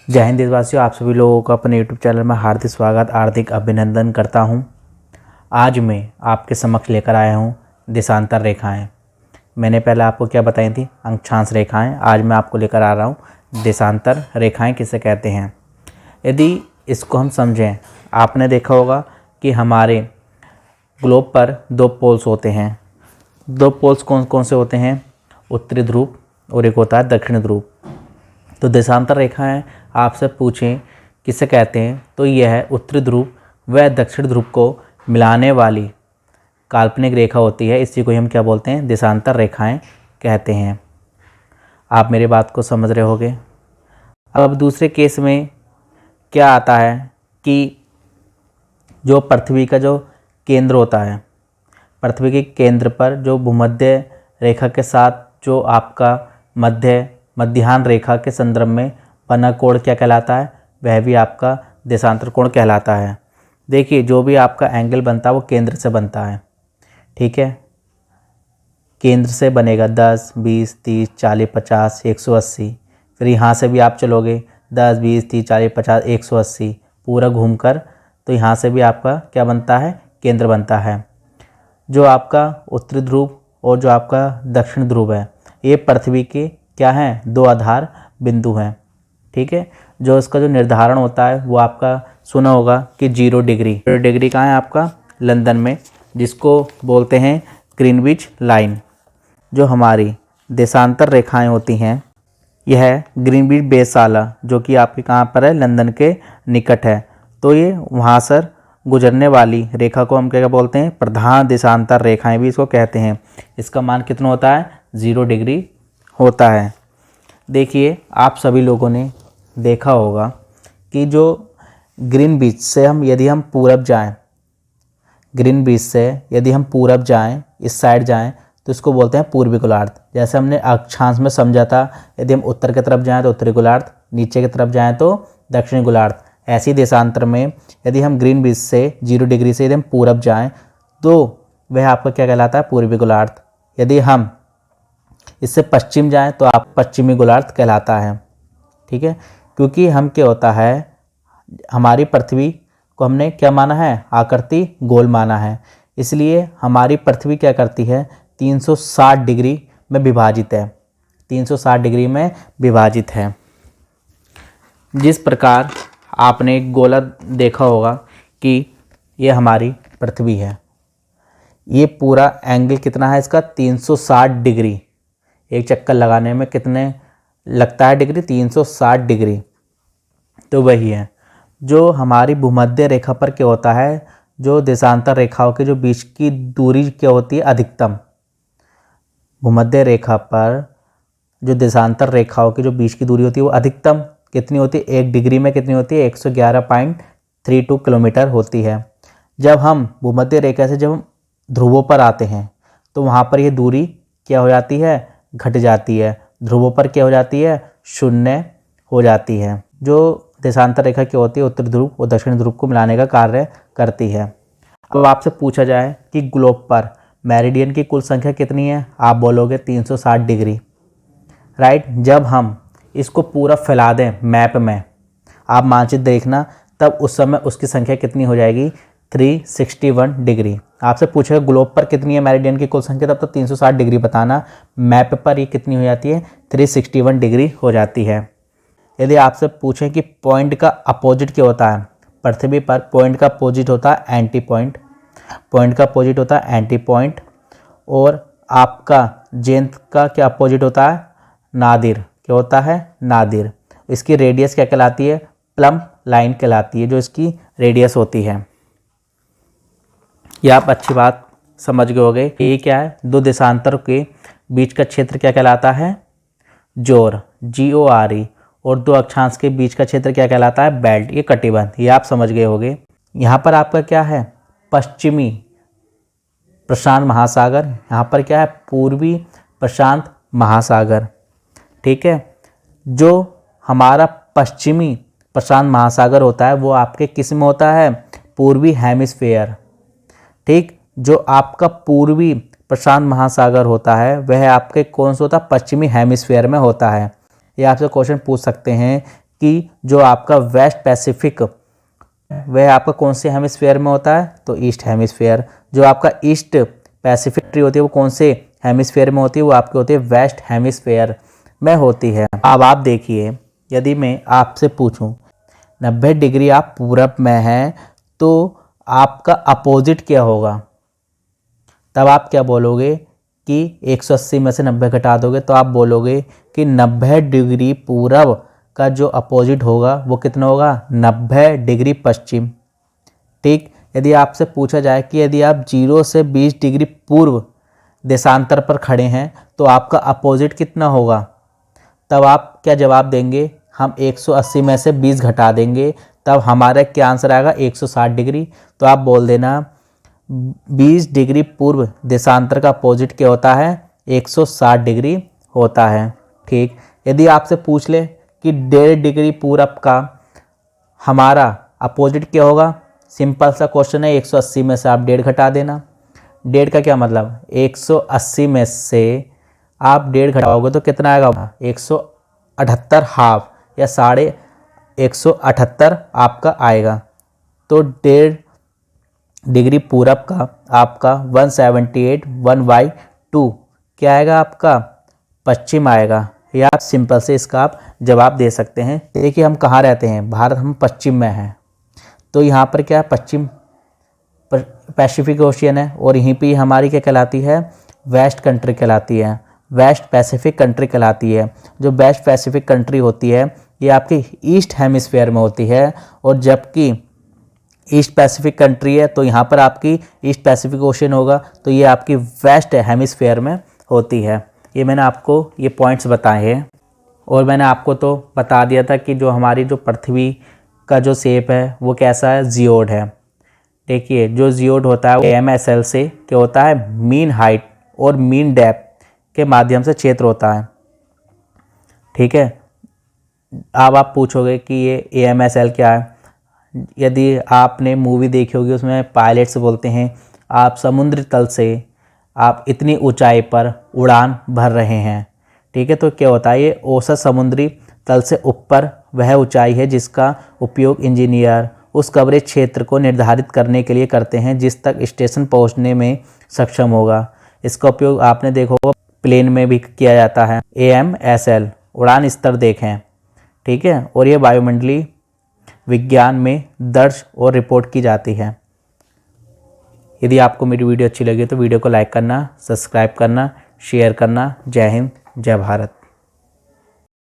जय हिंद देशवासियों, आप सभी लोगों को अपने YouTube चैनल में हार्दिक स्वागत, हार्दिक अभिनंदन करता हूं। आज मैं आपके समक्ष लेकर आया हूं देशांतर रेखाएं। मैंने पहले आपको क्या बताई थी, अंशांश रेखाएं। आज मैं आपको लेकर आ रहा हूं देशांतर रेखाएं किसे कहते हैं। यदि इसको हम समझें, आपने देखा होगा कि हमारे ग्लोब पर दो पोल्स होते हैं। दो पोल्स कौन कौन से होते हैं? उत्तरी ध्रुव और एक होता है दक्षिण ध्रुव। तो देशांतर रेखाएं आपसे पूछें किसे कहते हैं, तो यह है उत्तरी ध्रुव व दक्षिण ध्रुव को मिलाने वाली काल्पनिक रेखा होती है। इसी को हम क्या बोलते हैं? देशांतर रेखाएं कहते हैं। आप मेरी बात को समझ रहे होंगे। अब दूसरे केस में क्या आता है कि जो पृथ्वी का जो केंद्र होता है, पृथ्वी के केंद्र पर जो भूमध्य रेखा के साथ जो आपका मध्याह्न रेखा के संदर्भ में बना कोण क्या कहलाता है? वह भी आपका देशांतर कोण कहलाता है। देखिए, जो भी आपका एंगल बनता है वो केंद्र से बनता है, ठीक है। केंद्र से बनेगा 10, 20, 30, 40, 50, 180। फिर यहाँ से भी आप चलोगे 10, 20, 30, 40, 50, 180 पूरा घूमकर, तो यहाँ से भी आपका क्या बनता है? केंद्र बनता है। जो आपका उत्तरी ध्रुव और जो आपका दक्षिण ध्रुव है, ये पृथ्वी के क्या हैं? दो आधार बिंदु हैं, ठीक है। जो इसका जो निर्धारण होता है वो आपका सुना होगा कि 0 डिग्री। 0 डिग्री कहाँ है आपका? लंदन में, जिसको बोलते हैं ग्रीनविच लाइन। जो हमारी देशांतर रेखाएं होती हैं, यह ग्रीनविच बेसाला जो कि आपके कहाँ पर है? लंदन के निकट है। तो ये वहाँ से गुजरने वाली रेखा को हम क्या बोलते हैं? प्रधान देशांतर रेखाएं भी इसको कहते हैं। इसका मान कितना होता है? 0 डिग्री होता है। देखिए, आप सभी लोगों ने देखा होगा कि जो ग्रीनविच से यदि हम पूरब जाएं, ग्रीनविच से यदि हम पूरब जाएं, इस साइड जाएं, तो इसको बोलते हैं पूर्वी गोलार्ध। जैसे हमने अक्षांश में समझा था, यदि हम उत्तर की तरफ जाएं तो उत्तरी गोलार्ध, नीचे की तरफ जाएं तो दक्षिणी गोलार्ध। ऐसी देशांतर में यदि हम ग्रीनविच से 0 डिग्री से यदि हम पूरब जाएं तो वह आपका क्या कहलाता है? पूर्वी गोलार्ध। यदि हम इससे पश्चिम जाएं तो आप पश्चिमी गोलार्ध कहलाता है, ठीक है। क्योंकि हम क्या होता है, हमारी पृथ्वी को हमने क्या माना है? आकृति गोल माना है। इसलिए हमारी पृथ्वी क्या करती है? 360 डिग्री में विभाजित है। 360 डिग्री में विभाजित है। जिस प्रकार आपने एक गोला देखा होगा कि ये हमारी पृथ्वी है, ये पूरा एंगल कितना है इसका? 360 डिग्री। एक चक्कर लगाने में कितने लगता है डिग्री? 360 डिग्री। तो वही है जो हमारी भूमध्य रेखा पर क्या होता है, जो देशांतर रेखाओं के जो बीच की दूरी क्या होती है? अधिकतम। भूमध्य रेखा पर जो देशांतर रेखाओं की जो बीच की दूरी होती है वो अधिकतम कितनी होती है? 1 डिग्री में कितनी होती है? 111.32 किलोमीटर होती है। जब हम भूमध्य रेखा से जब हम ध्रुवों पर आते हैं तो वहाँ पर यह दूरी क्या हो जाती है? घट जाती है। ध्रुवों पर क्या हो जाती है? 0 हो जाती है। जो देशांतर रेखा क्या होती है? उत्तरी ध्रुव और दक्षिण ध्रुव को मिलाने का कार्य करती है। अब आपसे पूछा जाए कि ग्लोब पर मेरिडियन की कुल संख्या कितनी है? आप बोलोगे 360 डिग्री, राइट। जब हम इसको पूरा फैला दें मैप में, आप मानचित्र देखना, तब उस समय उसकी संख्या कितनी हो जाएगी? 361 डिग्री। आपसे पूछेगा ग्लोब पर कितनी है मेरिडियन की कुल संख्या, तब तो 360 डिग्री बताना। मैप पर ये कितनी हो जाती है? 361 डिग्री हो जाती है। यदि आपसे पूछें कि पॉइंट का अपोजिट क्या होता है, पृथ्वी पर पॉइंट का अपोजिट होता है एंटी पॉइंट। पॉइंट का अपोजिट होता है एंटी पॉइंट। और आपका जेंथ का क्या अपोजिट होता है? नादिर। क्या होता है? नादिर। इसकी रेडियस क्या कहलाती है? प्लम लाइन कहलाती है, जो इसकी रेडियस होती है। ये आप अच्छी बात समझ गए होंगे। ये क्या है? दो देशांतर के बीच का क्षेत्र क्या कहलाता है? जोर, GORE। और दो अक्षांश के बीच का क्षेत्र क्या कहलाता है? बेल्ट। ये कटिबंध। ये आप समझ गए होंगे। यहाँ पर आपका क्या है? पश्चिमी प्रशांत महासागर। यहाँ पर क्या है? पूर्वी प्रशांत महासागर, ठीक है। जो हमारा पश्चिमी प्रशांत महासागर होता है वो आपके किस में होता है? पूर्वी हेमिस्फेयर, ठीक। जो आपका पूर्वी प्रशांत महासागर होता है वह आपके कौन सा होता है? पश्चिमी हेमिस्फेयर में होता है। ये आपसे क्वेश्चन पूछ सकते हैं कि जो आपका वेस्ट पैसिफिक वह आपका कौन से हेमिस्फेयर में होता है, तो ईस्ट हेमिस्फेयर। जो आपका ईस्ट पैसिफिक ट्री होती है वो कौन से हेमिस्फेयर में होती है, वो आपकी होती है वेस्ट हेमिस्फेयर में होती है। अब आप देखिए, यदि मैं आपसे पूछूं 90 डिग्री आप पूरब में हैं तो आपका अपोजिट क्या होगा, तब आप क्या बोलोगे कि 180 में से 90 घटा दोगे तो आप बोलोगे कि 90 डिग्री पूरब का जो अपोजिट होगा वो कितना होगा, 90 डिग्री पश्चिम। ठीक, यदि आपसे पूछा जाए कि यदि आप 0 से 20 डिग्री पूर्व देशांतर पर खड़े हैं तो आपका अपोजिट कितना होगा, तब आप क्या जवाब देंगे, हम 180 में से 20 घटा देंगे, तब हमारा क्या आंसर आएगा, 160 डिग्री। तो आप बोल देना 20 डिग्री पूर्व देशांतर का अपोजिट क्या होता है, 160 डिग्री होता है। ठीक, यदि आपसे पूछ ले कि 1.5 डिग्री पूरब का हमारा अपोजिट क्या होगा, सिंपल सा क्वेश्चन है, 180 में से आप 1.5 घटा देना। 1.5 का क्या मतलब, 180 में से आप 1.5 घटाओगे तो कितना आएगा, 178 हाफ या 178 आपका आएगा। तो 1.5 डिग्री पूरब का आपका 178 1/2 क्या आएगा, आपका पश्चिम आएगा। या आप सिंपल से इसका आप जवाब दे सकते हैं। देखिए हम कहाँ रहते हैं, भारत हम पश्चिम में हैं, तो यहाँ पर क्या है, पश्चिम पैसिफिक ओशियन है, और यहीं पे हमारी क्या कहलाती है, वेस्ट कंट्री कहलाती है, वेस्ट पैसिफिक कंट्री कहलाती है। जो वेस्ट पैसिफिक कंट्री होती है ये आपकी ईस्ट हेमिस्फेयर में होती है, और जबकि ईस्ट पैसिफिक कंट्री है तो यहाँ पर आपकी ईस्ट पैसिफिक ओशियन होगा, तो ये आपकी वेस्ट हेमिस्फेयर में होती है। ये मैंने आपको ये पॉइंट्स बताए हैं, और मैंने आपको तो बता दिया था कि जो हमारी जो पृथ्वी का जो शेप है वो कैसा है, जियोड है। देखिए जो जियोड होता है वो AMSL से क्या होता है, मीन हाइट और मीन डेप्थ के माध्यम से क्षेत्र होता है। ठीक है, अब आप पूछोगे कि ये AMSL क्या है। यदि आपने मूवी देखी होगी उसमें पायलट्स बोलते हैं आप समुद्र तल से आप इतनी ऊंचाई पर उड़ान भर रहे हैं। ठीक है, तो क्या होता है, ये औसत समुद्री तल से ऊपर वह ऊंचाई है जिसका उपयोग इंजीनियर उस कवरेज क्षेत्र को निर्धारित करने के लिए करते हैं जिस तक स्टेशन पहुंचने में सक्षम होगा। इसका उपयोग आपने देखा होगा प्लेन में भी किया जाता है। AMSL उड़ान स्तर देखें। ठीक है, और ये वायुमंडलीय विज्ञान में दर्ज और रिपोर्ट की जाती है। यदि आपको मेरी वीडियो अच्छी लगी तो वीडियो को लाइक करना, सब्सक्राइब करना, शेयर करना। जय हिंद, जय भारत।